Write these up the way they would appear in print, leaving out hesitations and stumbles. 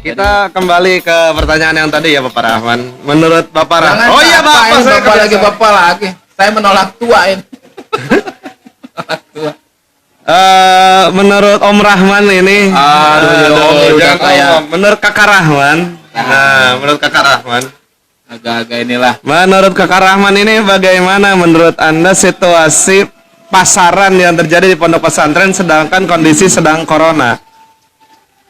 Kita kembali ke pertanyaan yang tadi ya Bapak Rahman. Menurut Bapak Rahman. Jangan Oh iya Bapak, saya bapak lagi bapak lagi. Saya menolak tua ini. Menolak tua. Menurut Om Rahman ini. Aduh, udah kayak menurut Kakak Rahman. Nah, menurut Kakak Rahman. agak-agak inilah. Menurut Kakak Rahman ini bagaimana menurut Anda situasi pasaran yang terjadi di pondok pesantren sedangkan kondisi sedang corona?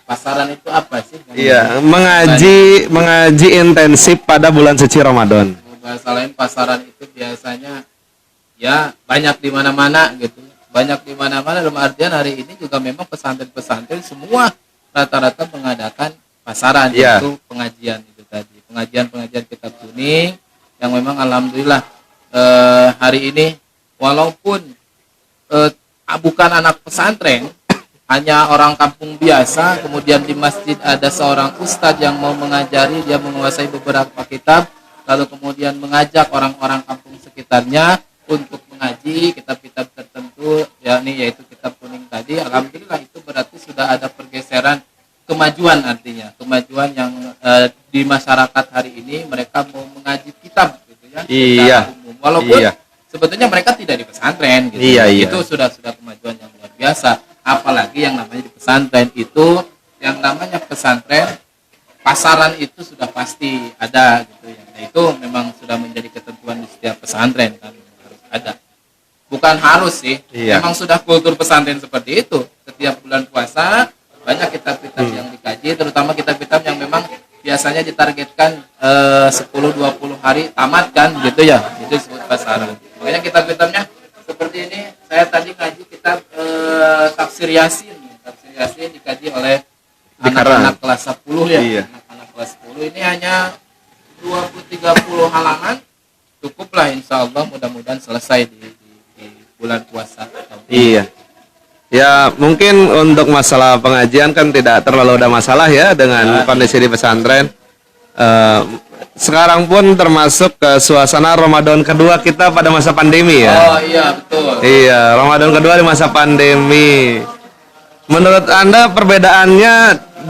Pasaran itu apa sih? Iya, mengaji intensif pada bulan suci Ramadan. Bahasa lain pasaran itu biasanya ya banyak di mana-mana gitu. Banyak di mana-mana dalam artian hari ini juga memang pesantren-pesantren semua rata-rata mengadakan pasaran yaitu pengajian itu tadi. Pengajian kitab kuning yang memang alhamdulillah hari ini walaupun bukan anak pesantren, hanya orang kampung biasa, kemudian di masjid ada seorang ustadz yang mau mengajari, dia menguasai beberapa kitab, lalu kemudian mengajak orang-orang kampung sekitarnya untuk mengaji kitab-kitab tertentu, yaitu kitab kuning tadi. Alhamdulillah itu berarti sudah ada pergeseran kemajuan, artinya kemajuan yang di masyarakat hari ini mereka mau mengaji kitab gitu ya, Iya. umum. Walaupun sebetulnya mereka tidak di pesantren gitu. Itu sudah kemajuan yang luar biasa. Apalagi yang namanya di pesantren itu, yang namanya pesantren pasaran itu sudah pasti ada gitu ya. Nah, itu memang sudah menjadi ketentuan di setiap pesantren kan, harus ada. Bukan harus sih, memang sudah kultur pesantren seperti itu. Setiap bulan puasa banyak kitab-kitab yang dikaji, terutama kitab-kitab yang memang biasanya ditargetkan 10-20 hari tamat kan gitu ya, itu disebut pasaran. Makanya kitab-kitabnya seperti ini. Saya tadi ngaji kitab Tafsir Yasin dikaji oleh anak-anak kelas 10 ya. Anak-anak kelas 10 ini hanya 20-30 halaman, cukuplah insya Allah, mudah-mudahan selesai di bulan puasa. Iya. Ya mungkin untuk masalah pengajian kan tidak terlalu ada masalah ya dengan kondisi di pesantren. Sekarang pun termasuk ke suasana Ramadan kedua kita pada masa pandemi ya. Oh iya betul. Iya, Ramadan kedua di masa pandemi. Menurut Anda perbedaannya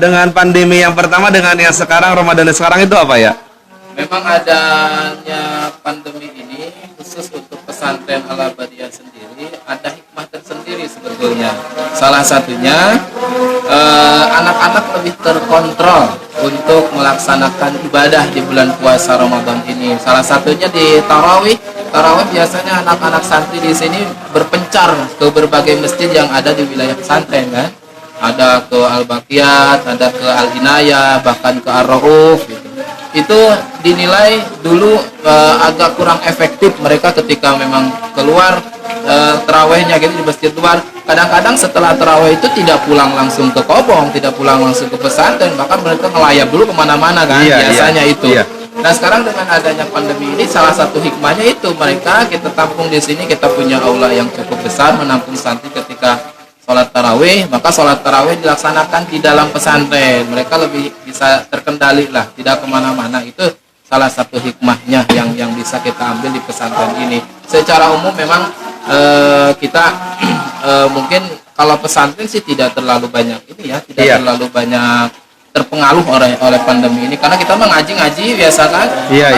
dengan pandemi yang pertama dengan yang sekarang, Ramadan sekarang itu apa ya? Memang adanya pandemi ini khusus untuk pesantren Al-Abadiyah sendiri ada hikmah tersendiri sebetulnya. Salah satunya anak-anak lebih terkontrol untuk melaksanakan ibadah di bulan puasa Ramadan ini. Salah satunya di tarawih. Tarawih biasanya anak-anak santri di sini berpencar ke berbagai masjid yang ada di wilayah pesantren kan. Ada ke Al-Baqiyat, ada ke Al-Inayah, bahkan ke Ar-Rauf gitu. Itu dinilai dulu agak kurang efektif mereka ketika memang keluar terawihnya gitu di masjid luar. Kadang-kadang setelah terawih itu tidak pulang langsung ke Kobong, tidak pulang langsung ke pesantren, bahkan mereka ngelayap dulu kemana-mana kan, biasanya itu. Nah sekarang dengan adanya pandemi ini, salah satu hikmahnya itu mereka kita tampung di sini, kita punya aula yang cukup besar menampung santri ketika sholat tarawih, maka sholat tarawih dilaksanakan di dalam pesantren. Mereka lebih bisa terkendali lah, tidak kemana-mana. Itu salah satu hikmahnya yang bisa kita ambil di pesantren ini. Secara umum memang kita mungkin kalau pesantren sih tidak terlalu banyak ini ya, tidak terlalu banyak terpengaruh oleh pandemi ini, karena kita mengaji biasa kan.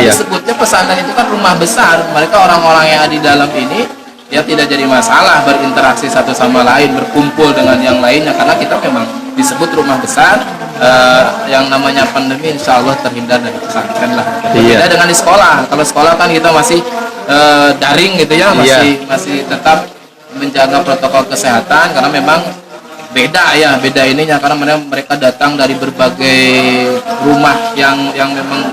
Disebutnya pesantren itu kan rumah besar, mereka orang-orang yang ada di dalam ini ya tidak jadi masalah berinteraksi satu sama lain, berkumpul dengan yang lainnya, karena kita memang disebut rumah besar. Yang namanya pandemi insya Allah terhindar dari pesantren lah. Beda dengan di sekolah. Kalau sekolah kan kita masih daring gitu ya, masih tetap menjaga protokol kesehatan, karena memang beda ininya, karena mereka datang dari berbagai rumah yang memang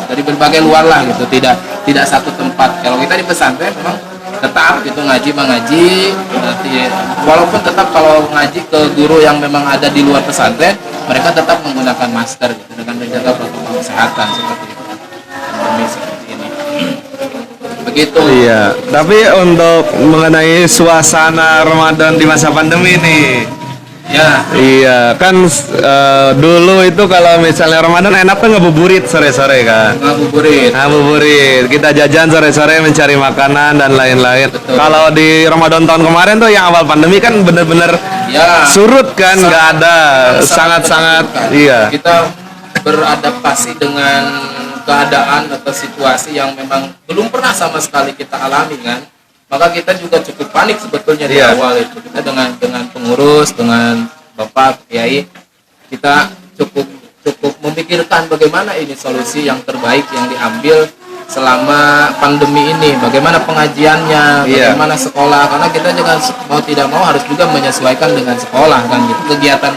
dari berbagai luar lah gitu, tidak satu tempat. Kalau kita di pesantren memang tetap gitu mengaji nanti, walaupun tetap kalau ngaji ke guru yang memang ada di luar pesantren, mereka tetap menggunakan masker gitu, dengan menjaga protokol kesehatan seperti itu. Pandemi seperti ini. Begitu. Iya. Tapi untuk mengenai suasana Ramadan di masa pandemi nih. Ya. Iya, kan dulu itu kalau misalnya Ramadan enak kan ngabuburit sore-sore kan. Ngabuburit. Kita jajan sore-sore mencari makanan dan lain-lain. Kalau di Ramadan tahun kemarin tuh yang awal pandemi kan bener-bener surut kan, nggak ada, sangat-sangat. Iya. Kita beradaptasi dengan keadaan atau situasi yang memang belum pernah sama sekali kita alami kan, maka kita juga cukup panik sebetulnya di awal itu. Kita dengan pengurus, dengan Bapak Kiai, kita cukup memikirkan bagaimana ini solusi yang terbaik yang diambil selama pandemi ini, bagaimana pengajiannya, bagaimana sekolah, karena kita juga mau tidak mau harus juga menyesuaikan dengan sekolah kan gitu. Kegiatan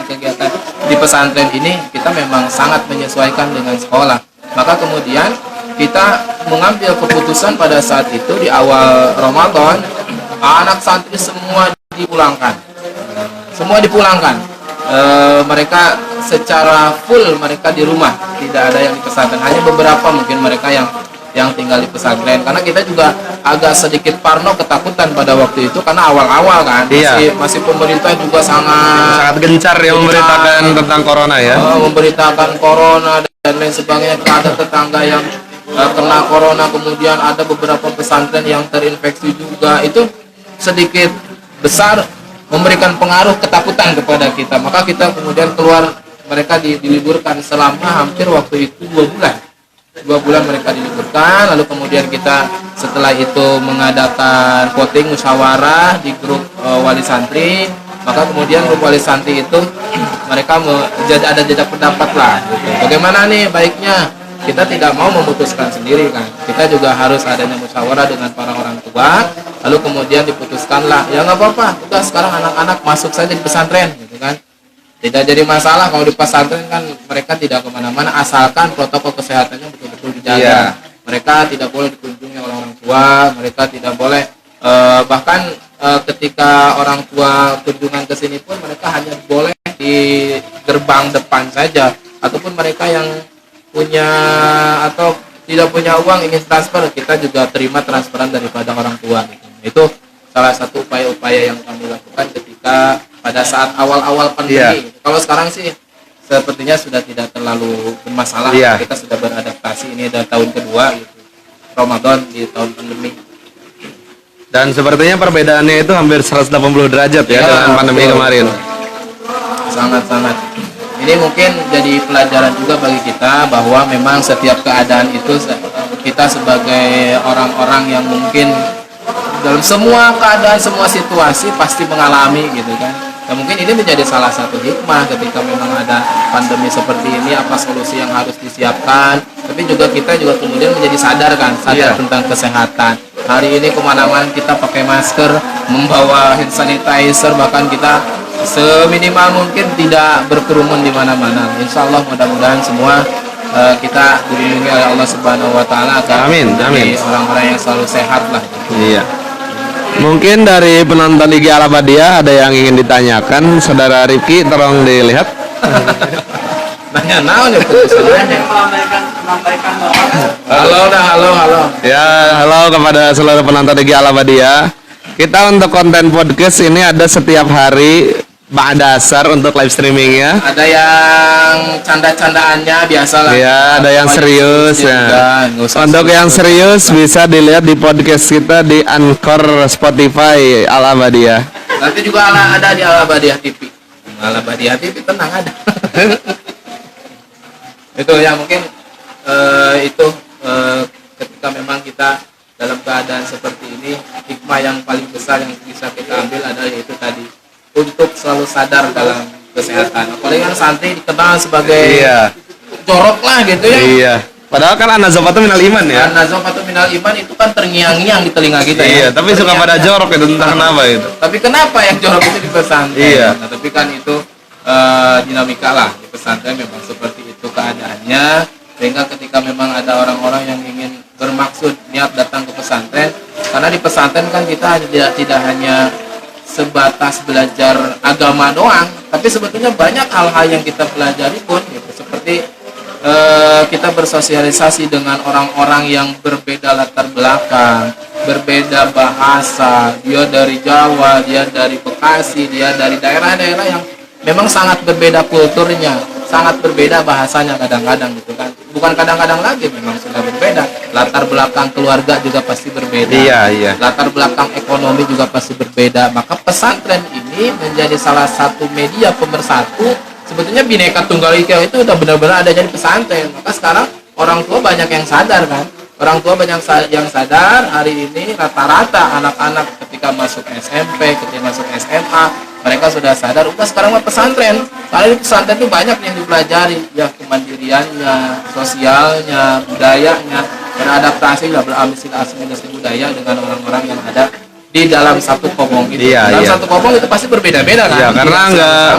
di pesantren ini kita memang sangat menyesuaikan dengan sekolah. Maka kemudian kita mengambil keputusan pada saat itu di awal Ramadan, anak santri semua dipulangkan. Mereka secara full mereka di rumah, tidak ada yang di pesantren, hanya beberapa mungkin mereka yang tinggal di pesantren, karena kita juga agak sedikit parno, ketakutan pada waktu itu karena awal-awal kan, masih pemerintah juga sangat gencar ya memberitakan tentang corona ya, memberitakan corona dan lain sebagainya. Ada tetangga yang kena corona, kemudian ada beberapa pesantren yang terinfeksi juga, itu sedikit besar memberikan pengaruh ketakutan kepada kita. Maka kita kemudian keluar, mereka diliburkan selama hampir waktu itu 2 bulan mereka diliburkan. Lalu kemudian kita setelah itu mengadakan voting musyawarah di grup wali santri. Maka kemudian grup wali santri itu mereka ada jeda pendapat lah gitu. Bagaimana nih baiknya, kita tidak mau memutuskan sendiri kan, kita juga harus adanya musyawarah dengan para orang tua. Lalu kemudian diputuskanlah, ya nggak apa-apa, udah sekarang anak-anak masuk saja di pesantren gitu kan, tidak jadi masalah. Kalau di pesantren kan mereka tidak kemana-mana asalkan protokol kesehatannya betul-betul dijaga. Mereka tidak boleh dikunjungi oleh orang tua, mereka tidak boleh bahkan ketika orang tua kunjungan ke sini pun mereka hanya boleh di gerbang depan saja, ataupun mereka yang punya atau tidak punya uang ingin transfer, kita juga terima transferan daripada orang tua gitu. Itu salah satu upaya-upaya yang kami lakukan ketika pada saat awal-awal pandemi. Kalau sekarang sih sepertinya sudah tidak terlalu bermasalah. Kita sudah beradaptasi, ini udah tahun kedua gitu, Ramadan di tahun pandemi. Dan sepertinya perbedaannya itu hampir 180 derajat ya dengan pandemi kemarin. Sangat-sangat. Ini mungkin jadi pelajaran juga bagi kita bahwa memang setiap keadaan itu kita sebagai orang-orang yang mungkin dalam semua keadaan, semua situasi pasti mengalami gitu kan. Dan mungkin ini menjadi salah satu hikmah ketika memang ada pandemi seperti ini, apa solusi yang harus disiapkan. Tapi juga kita juga kemudian menjadi sadar tentang kesehatan. Hari ini kemana-mana kita pakai masker, membawa hand sanitizer, bahkan kita seminimal mungkin tidak berkerumun di mana-mana. Insya Allah mudah-mudahan semua kita dilindungi oleh Allah Subhanahu Wa Taala agar menjadi orang-orang yang selalu sehat lah. Iya. Mungkin dari penonton Liga Al-Abadiyah ada yang ingin ditanyakan, saudara Rifki, tolong dilihat. Nanya naon ya putusannya. Halo. Ya, halo kepada seluruh penonton Liga Al-Abadiyah. Kita untuk konten podcast ini ada setiap hari dasar untuk live streamingnya. Ada yang canda-candaannya biasa lah. Ya, ada yang serius ya. Untuk yang serius bisa dilihat di podcast kita di Anchor Spotify Al-Abadiyah. Nanti juga ada di Al-Abadiyah TV. Al-Abadiyah TV tenang ada. Itu ya mungkin ketika memang kita dalam keadaan seperti ini, hikmah yang paling besar yang bisa kita ambil adalah yaitu tadi, untuk selalu sadar dalam kesehatan. Apalagi kan santri dikenal sebagai jorok lah gitu ya. Iya. Padahal kan an-nazafatu minal iman ya. An-nazafatu minal iman itu kan terngiang-ngiang di telinga kita ya. Iya, tapi suka pada jorok itu, entah kenapa itu. Tapi kenapa yang jorok itu di pesantren? Iya. Nah, tapi kan itu dinamika lah di pesantren, memang seperti itu keadaannya. Sehingga ketika memang ada orang-orang yang ingin bermaksud niat datang ke pesantren, karena di pesantren kan kita tidak hanya sebatas belajar agama doang, tapi sebetulnya banyak hal-hal yang kita pelajari pun gitu. Seperti kita bersosialisasi dengan orang-orang yang berbeda latar belakang, berbeda bahasa, dia dari Jawa, dia dari Bekasi, dia dari daerah-daerah yang memang sangat berbeda kulturnya, sangat berbeda bahasanya kadang-kadang gitu kan. Bukan kadang-kadang lagi, memang sudah berbeda. Latar belakang keluarga juga pasti berbeda. Iya. Latar belakang ekonomi juga pasti berbeda. Maka pesantren ini menjadi salah satu media pemersatu sebetulnya Bhinneka Tunggal Ika itu udah benar-benar ada jadi pesantren. Maka sekarang orang tua banyak yang sadar kan. Orang tua banyak yang sadar hari ini rata-rata anak-anak ketika masuk SMP, ketika masuk SMA, mereka sudah sadar, udah sekarang mah pesantren. Karena di pesantren itu banyak yang dipelajari, ya kemandiriannya, sosialnya, budayanya, beradaptasi, beramilasi budaya dengan orang-orang yang ada di dalam satu kobong itu. Dalam satu kobong itu pasti berbeda-beda kan? Iya, karena nggak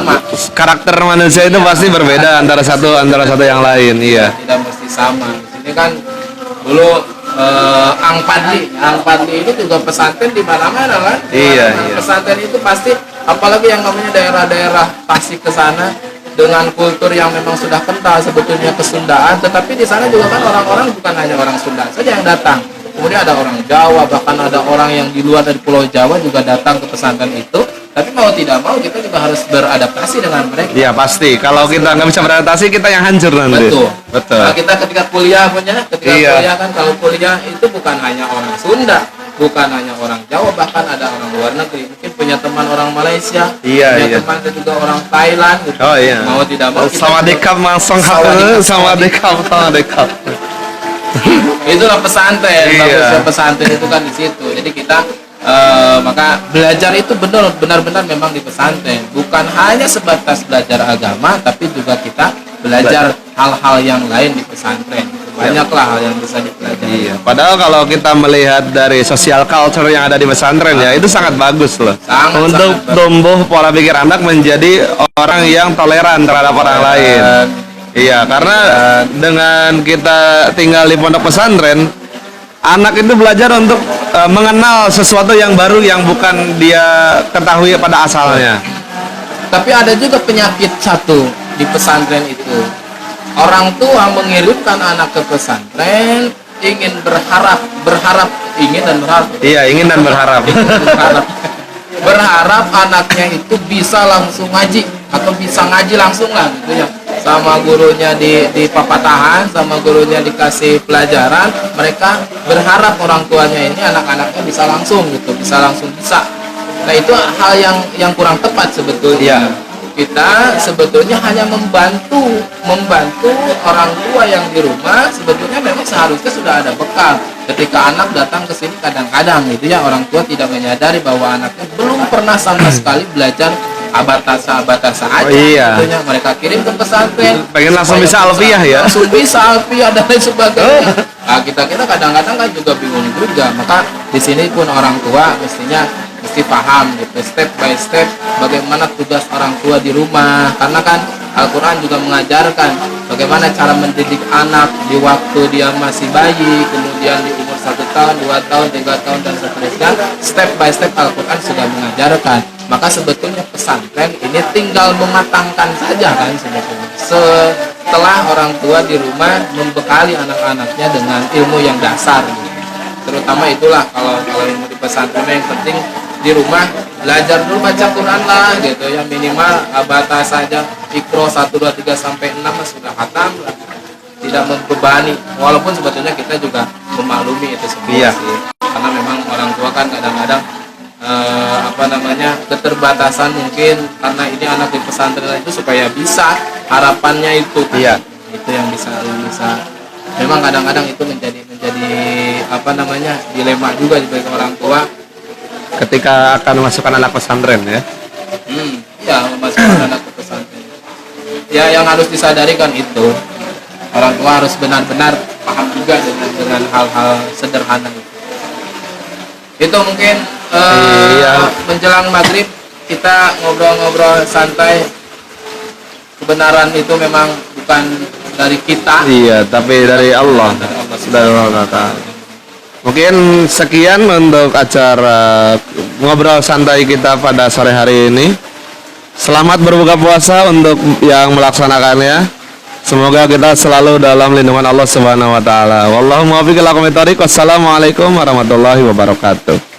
karakter manusia itu pasti berbeda antara satu yang lain. Iya. Tidak mesti sama. Di sini kan dulu Ang Padli ini juga pesantren di mana-mana kan? Iya. Pesantren itu pasti, apalagi yang namanya daerah-daerah Tasik ke sana dengan kultur yang memang sudah kental sebetulnya kesundaan, tetapi di sana juga kan orang-orang bukan hanya orang Sunda saja yang datang. Kemudian ada orang Jawa, bahkan ada orang yang di luar dari Pulau Jawa juga datang ke pesantren itu. Tapi mau tidak mau kita juga harus beradaptasi dengan mereka. Iya pasti. Kalau kita nggak bisa beradaptasi, kita yang hancur nanti. Betul. Nah, kita ketika kuliah kuliah kan, kalau kuliah itu bukan hanya orang Sunda, bukan hanya orang Jawa, bahkan ada orang luar negeri. Mungkin punya teman orang Malaysia, punya teman juga orang Thailand. Gitu. Oh iya. Mau tidak mau. Sawadikap langsung sawadikap. Itulah pesantren. Bagusnya pesantren itu kan di situ. Jadi kita maka belajar itu benar-benar memang di pesantren, bukan hanya sebatas belajar agama, tapi juga kita belajar hal-hal yang lain di pesantren. Banyaklah hal yang bisa dipelajari. Iya. Padahal kalau kita melihat dari social culture yang ada di pesantren ya, itu sangat bagus loh. Untuk tumbuh pola pikir anak menjadi orang yang toleran terhadap orang lain. Iya, karena dengan kita tinggal di pondok pesantren, anak itu belajar untuk mengenal sesuatu yang baru yang bukan dia ketahui pada asalnya. Tapi ada juga penyakit satu di pesantren itu. Orang tua mengirimkan anak ke pesantren ingin berharap ingin dan berharap. Iya, ingin dan berharap. Berharap anaknya itu bisa langsung ngaji atau bisa ngaji langsung lah gitu ya. Sama gurunya di papatahan, sama gurunya dikasih pelajaran, mereka berharap orang tuanya ini anak-anaknya bisa langsung gitu, bisa. Nah itu hal yang kurang tepat sebetulnya. Kita sebetulnya hanya membantu orang tua yang di rumah. Sebetulnya memang seharusnya sudah ada bekal. Ketika anak datang ke sini kadang-kadang gitu ya, orang tua tidak menyadari bahwa anaknya belum pernah sama sekali belajar abatasa aja. Tentunya mereka kirim ke pesantren pengen langsung bisa alfiah ya, langsung bisa alfiah dan lain sebagainya. Nah kita kadang-kadang kan juga bingung juga. Maka di sini pun orang tua mesti paham gitu, step by step bagaimana tugas orang tua di rumah, karena kan Al-Quran juga mengajarkan bagaimana cara mendidik anak di waktu dia masih bayi, kemudian di umur 1 tahun, 2 tahun, 3 tahun dan seterusnya. Step by step Al-Quran sudah mengajarkan. Maka sebetulnya pesantren ini tinggal mematangkan saja kan sebetulnya. Setelah orang tua di rumah membekali anak-anaknya dengan ilmu yang dasar gitu. Terutama itulah kalau ilmu di pesantren yang penting di rumah belajar dulu baca Quran lah gitu ya, minimal batas saja Iqra 1 2 3 sampai 6 sudah khatam lah. Tidak membebani, walaupun sebetulnya kita juga memaklumi itu semua sih. Karena memang orang tua kan kadang-kadang keterbatasan mungkin, karena ini anak di pesantren itu supaya bisa, harapannya itu kan. Itu yang bisa memang kadang-kadang itu menjadi dilema juga bagi orang tua ketika akan memasukkan anak pesantren ya. Memasukkan anak ke pesantren ya, yang harus disadari kan itu orang tua harus benar-benar paham juga dengan hal-hal sederhana itu mungkin menjelang maghrib kita ngobrol-ngobrol santai. Kebenaran itu memang bukan dari kita, tapi dari Allah Subhanahu wa ta'ala. Mungkin sekian untuk acara ngobrol santai kita pada sore hari ini. Selamat berbuka puasa untuk yang melaksanakannya. Semoga kita selalu dalam lindungan Allah Subhanahu wa ta'ala. Wallahu muwaffiq ila aqwamit thoriq. Wassalamualaikum warahmatullahi wabarakatuh.